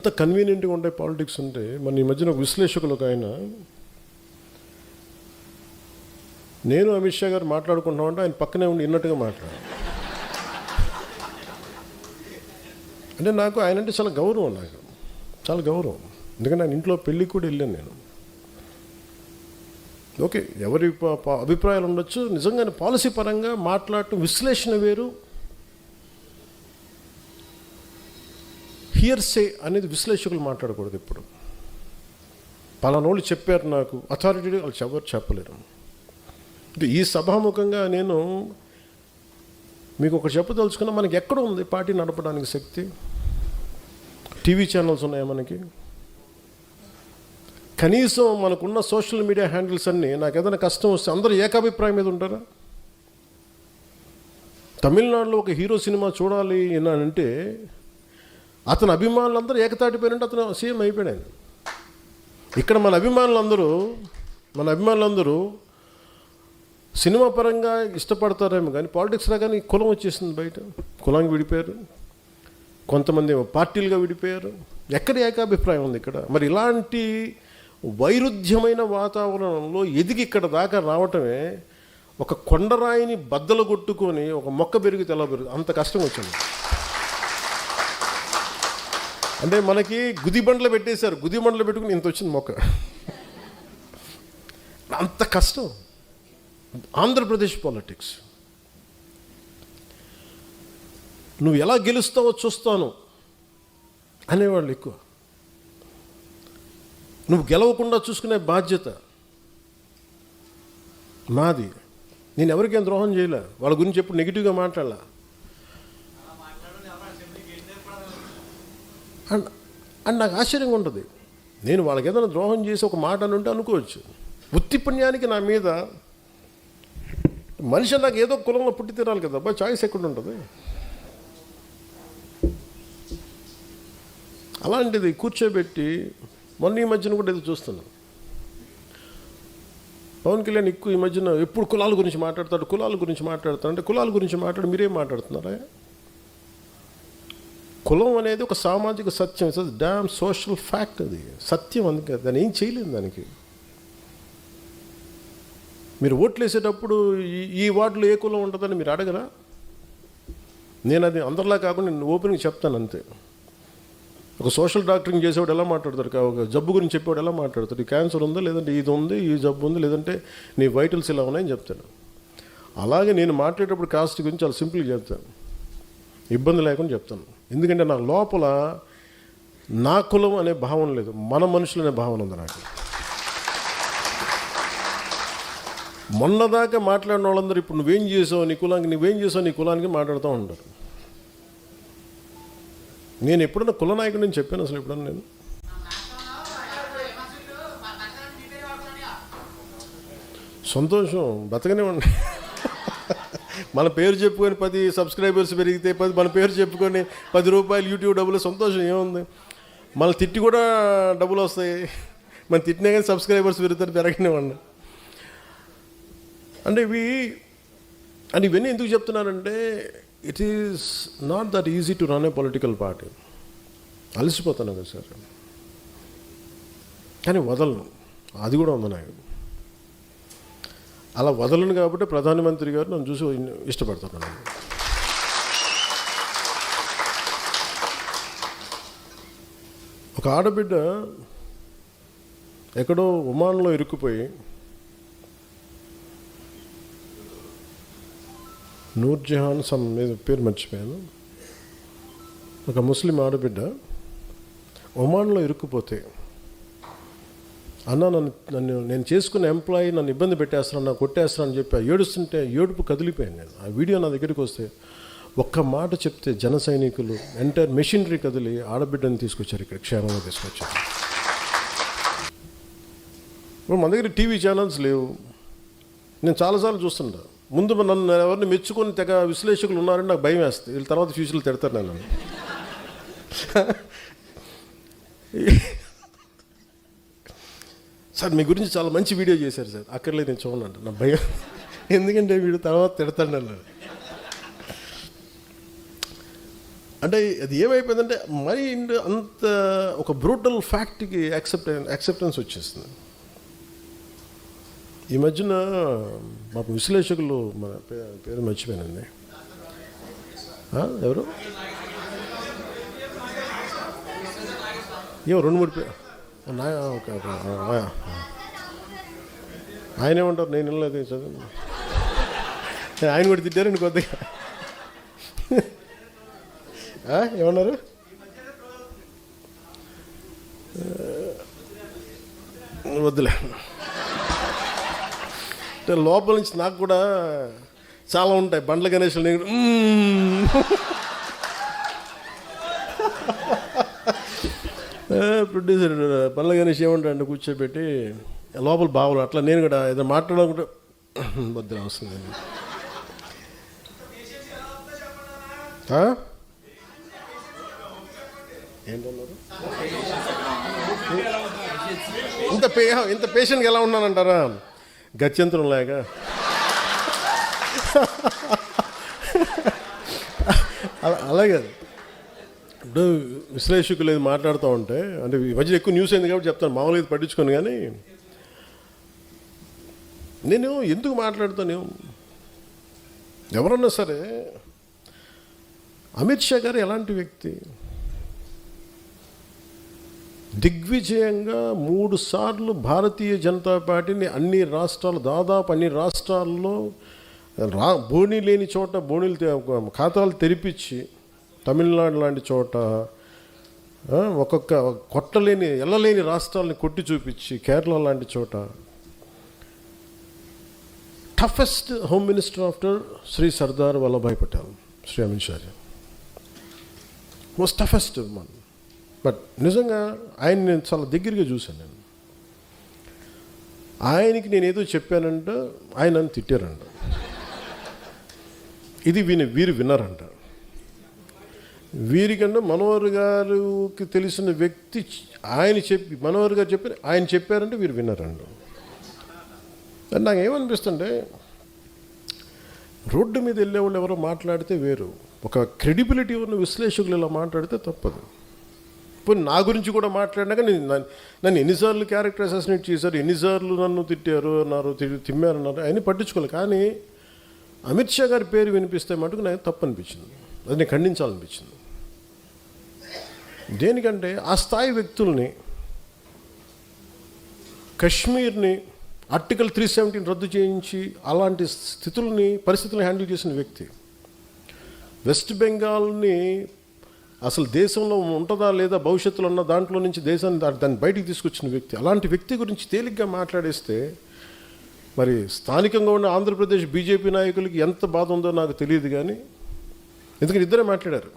ఎంత కన్వీనియంట్గా ఉంటాయి పాలిటిక్స్ అంటే. మన ఈ మధ్యన ఒక విశ్లేషకులు ఒక ఆయన, నేను అమిత్ షా గారు మాట్లాడుకుంటున్నామంటే ఆయన పక్కనే ఉండి విన్నట్టుగా మాట్లాడారు. అంటే నాకు ఆయన అంటే చాలా గౌరవం, నాకు చాలా గౌరవం. ఎందుకంటే ఆయన ఇంట్లో పెళ్ళికి కూడా వెళ్ళాను నేను. ఓకే, ఎవరి అభిప్రాయాలు ఉండొచ్చు, నిజంగానే పాలసీ పరంగా మాట్లాడటం విశ్లేషణ వేరు, హియర్సే అనేది విశ్లేషకులు మాట్లాడకూడదు. ఇప్పుడు పలానోళ్ళు చెప్పారు నాకు, అథారిటీ వాళ్ళు ఎవరు చెప్పలేరు. ఈ సభాముఖంగా నేను మీకు ఒకటి చెప్పదలుచుకున్నా, మనకి ఎక్కడ ఉంది పార్టీ నడపడానికి శక్తి? టీవీ ఛానల్స్ ఉన్నాయా మనకి? కనీసం మనకున్న సోషల్ మీడియా హ్యాండిల్స్ అన్నీ, నాకు ఏదైనా కష్టం వస్తే అందరూ ఏకాభిప్రాయం మీద ఉంటారా? తమిళనాడులో ఒక హీరో సినిమా చూడాలి అంటే అతని అభిమానులందరూ ఏకతాటిపోయినట్టు అతను సీఎం అయిపోయాడు. ఇక్కడ మన అభిమానులందరూ సినిమా పరంగా ఇష్టపడతారేమో కానీ పాలిటిక్స్లో కానీ కులం వచ్చేసింది. బయట కులానికి విడిపోయారు, కొంతమంది పార్టీలుగా విడిపోయారు. ఎక్కడ ఏకాభిప్రాయం ఉంది ఇక్కడ? మరి ఇలాంటి వైరుధ్యమైన వాతావరణంలో ఎదిగి ఇక్కడ దాకా రావటమే ఒక కొండరాయిని బద్దలు కొట్టుకొని ఒక మొక్క పెరిగితే ఎలా పెరుగుతుంది, అంత కష్టం వచ్చింది. అంటే మనకి గుదిబండ్లు పెట్టేశారు, గుదిబండ్లు పెట్టుకుని ఇంత వచ్చింది మొక్క. అంత కష్టం ఆంధ్రప్రదేశ్ పాలిటిక్స్. నువ్వు ఎలా గెలుస్తావో చూస్తాను అనేవాళ్ళు ఎక్కువ. నువ్వు గెలవకుండా చూసుకునే బాధ్యత నాది. నేను ఎవరికేం ద్రోహం చేయలే, వాళ్ళ గురించి ఎప్పుడు నెగిటివ్గా మాట్లాడలా. అండ్ నాకు ఆశ్చర్యంగా ఉంటుంది, నేను వాళ్ళకి ఏదైనా ద్రోహం చేసి ఒక మాట అని ఉంటే అనుకోవచ్చు. ఉత్తి పుణ్యానికి నా మీద మనిషి నాకు ఏదో కులంలో పుట్టి తీరాలి కదా, అబ్బా చాయిస్ ఎక్కడ ఉంటుంది? అలాంటిది కూర్చోబెట్టి మొన్న ఈ మధ్యన కూడా ఏదో చూస్తున్నాను. పవన్ కళ్యాణ్ ఎక్కువ ఈ మధ్యన ఎప్పుడు కులాల గురించి మాట్లాడతాడు అంటే కులాల గురించి మాట్లాడి మీరేం మాట్లాడుతున్నారా? కులం అనేది ఒక సామాజిక సత్యం, ఇట్స్ డామ్ సోషల్ ఫ్యాక్ట్, అది సత్యం. అందుకే దాన్ని ఏం చేయలేదు. దానికి మీరు ఓట్లు వేసేటప్పుడు ఈ వార్డులో ఏ కులం ఉంటుందని మీరు అడగరా? నేను అది అందరిలా కాకుండా నేను ఓపెన్గా చెప్తాను అంతే. ఒక సోషల్ డాక్టరింగ్ చేసేవాడు ఎలా మాట్లాడతాడు, ఒక జబ్బు గురించి చెప్పేవాడు ఎలా మాట్లాడతాడు, ఈ క్యాన్సర్ ఉందా, లేదంటే ఇది ఉంది, ఈ జబ్బు ఉంది, లేదంటే నీ వైటల్స్ ఇలా ఉన్నాయని చెప్తాను. అలాగే నేను మాట్లాడేటప్పుడు కాస్ట్ గురించి చాలా సింపుల్గా చెప్తాను, ఇబ్బంది లేకుండా చెప్తాను. ఎందుకంటే నా లోపల నా కులం అనే భావన లేదు, మన మనుషులు అనే భావన ఉంది నాకు. మొన్నదాకా మాట్లాడిన వాళ్ళందరూ ఇప్పుడు నువ్వేం చేసావు నీ కులానికి మాట్లాడుతూ ఉంటారు. నేను ఎప్పుడన్నా కుల నాయకుడు నేను చెప్పాను అసలు? ఎప్పుడన్నా నేను సంతోషం బతకనే ఉండి మన పేరు చెప్పుకొని 10 సబ్స్క్రైబర్స్ పెరిగితే 10 మన పేరు చెప్పుకొని 10 రూపాయలు యూట్యూబ్ డబ్బులు, సంతోషం ఏముంది? మన తిట్టి కూడా డబ్బులు వస్తాయి, మన తిట్టినా కానీ సబ్స్క్రైబర్స్ పెరగనివ్వండి. అంటే ఇవన్నీ ఎందుకు చెప్తున్నానంటే, it is not that easy to run a political party. అలసిపోతాను కదా సార్, కానీ వదలను, అది కూడా ఉంది నాకు. అలా వదలను కాబట్టి ప్రధానమంత్రి గారు నన్ను చూసి ఇష్టపడుతున్నాను. ఒక ఆడబిడ్డ ఎక్కడో ఒమాన్లో ఇరుక్కుపోయి, నూర్జహాన్ సమ్ మీద పేరు మర్చిపోయాను, ఒక ముస్లిం ఆడబిడ్డ ఒమాన్లో ఇరుక్కుపోతే, అన్న నేను చేసుకున్న ఎంప్లాయీ నన్ను ఇబ్బంది పెట్టేస్తున్నాను, నాకు కొట్టేస్తున్నాను అని చెప్పి ఏడుస్తుంటే ఏడుపు కదిలిపోయాను నేను. ఆ వీడియో నా దగ్గరికి వస్తే ఒక్క మాట చెప్తే జన సైనికులు ఎంటైర్ మెషినరీ కదిలి ఆడబిడ్డని తీసుకొచ్చారు, ఇక్కడ క్షేమంగా తీసుకొచ్చారు. మన దగ్గర టీవీ ఛానల్స్ లేవు. నేను చాలాసార్లు చూస్తుంటా, ముందు నన్ను ఎవరిని మెచ్చుకొని తెగ విశ్లేషకులు ఉన్నారని నాకు భయం వేస్తుంది, వీళ్ళ తర్వాత ఫ్యూచర్లు తిడతారు నన్ను. సార్ మీ గురించి చాలా మంచి వీడియో చేశారు సార్, అక్కర్లేదు నేను చూడండి నా భయం, ఎందుకంటే వీడు తర్వాత తిడతాడు అన్నాడు. అంటే అది ఏమైపోయిందంటే మైండ్ అంత ఒక బ్రూటల్ ఫ్యాక్ట్కి యాక్సెప్టెన్స్ వచ్చేస్తుంది. ఈ మధ్యన మాకు విశ్లేషకులు, మన పేరు మర్చిపోయానండి, ఎవరు ఏమో 2-3 పేరు ఆయన ఏమంటారు, నేను వెళ్ళలేదు చదువు, ఆయన కూడా తిట్టారండి కొద్దిగా. ఏమన్నారు, వద్దులే. అంటే లోపల నుంచి నాకు కూడా చాలా ఉంటాయి బండ్ల గణేష్లు. నేను ప్రొడ్యూసర్ బండ్ల గణేష్ ఏమంటాడు కూర్చోబెట్టి లోపల బావులు, అట్లా నేను కూడా ఏదైనా మాట్లాడాలనుకుంటే వద్దులే వస్తుంది. ఏంటన్నారు, ఇంత పేషెంట్గా ఎలా ఉన్నానంటారా, గత్యంతరం లేక. అలాగే ఇప్పుడు విశ్లేషకులు ఏది మాట్లాడుతూ ఉంటే, అంటే ఈ మధ్య ఎక్కువ న్యూస్ అయింది కాబట్టి చెప్తాను, మామూలుగా ఇది పట్టించుకోను. కానీ నేను ఎందుకు మాట్లాడుతాను, ఎవరన్నా సరే అమిత్ షా గారు ఎలాంటి వ్యక్తి, దిగ్విజయంగా 3 సార్లు భారతీయ జనతా పార్టీని అన్ని రాష్ట్రాలు, దాదాపు అన్ని రాష్ట్రాల్లో బోణీ లేని చోట బోణీలు ఖాతాలు తెరిపించి, తమిళనాడు లాంటి చోట ఒక్కొక్క వెళ్ళలేని రాష్ట్రాలని కొట్టి చూపించి, కేరళ లాంటి చోట toughest home minister after Shri Sardar Vallabhbhai Patel, Shri Amit Shah most toughest one. But నిజంగా ఆయన నేను చాలా దగ్గరగా చూశాను. నేను ఆయనకి నేను ఏదో చెప్పానంట, ఆయన నన్ను తిట్టారంట. ఇది వీరు విన్నారంట. వీరికన్నా మనోహర్ గారికి తెలిసిన వ్యక్తి మనోహర్ గారు ఆయన చెప్పారంటే వీరు విన్నారంట. అంటే నాకు ఏమనిపిస్తుంటే, రోడ్డు మీద వెళ్ళేవాళ్ళు ఎవరో మాట్లాడితే వేరు, ఒక క్రెడిబిలిటీ ఉన్న విశ్లేషకులు ఇలా మాట్లాడితే తప్పదు. ఇప్పుడు నా గురించి కూడా మాట్లాడినాక నన్ను ఎన్నిసార్లు క్యారెక్టర్ అసాసినేట్ చేశారు, ఎన్నిసార్లు నన్ను తిట్టారు అన్నారు, తిమ్మారన్నారు, అవన్నీ పట్టించుకోవాలి. కానీ అమిత్ షా గారి పేరు వినిపిస్తే మటుకు నాకు తప్పు అనిపించింది, అది నేను ఖండించాలనిపించింది. దేనికంటే ఆ స్థాయి వ్యక్తుల్ని, కశ్మీర్ని ఆర్టికల్ 370 రద్దు చేయించి అలాంటి పరిస్థితులను హ్యాండిల్ చేసిన వ్యక్తి, వెస్ట్ బెంగాల్ని అసలు దేశంలో ఉంటుందా లేదా భవిష్యత్తులో ఉన్న దాంట్లో నుంచి దాన్ని బయటికి తీసుకొచ్చిన వ్యక్తి, అలాంటి వ్యక్తి గురించి తేలిగ్గా మాట్లాడేస్తే మరి స్థానికంగా ఉన్న ఆంధ్రప్రదేశ్ బీజేపీ నాయకులకి ఎంత బాధ ఉందో నాకు తెలియదు. కానీ ఎందుకంటే ఇద్దరే మాట్లాడారు.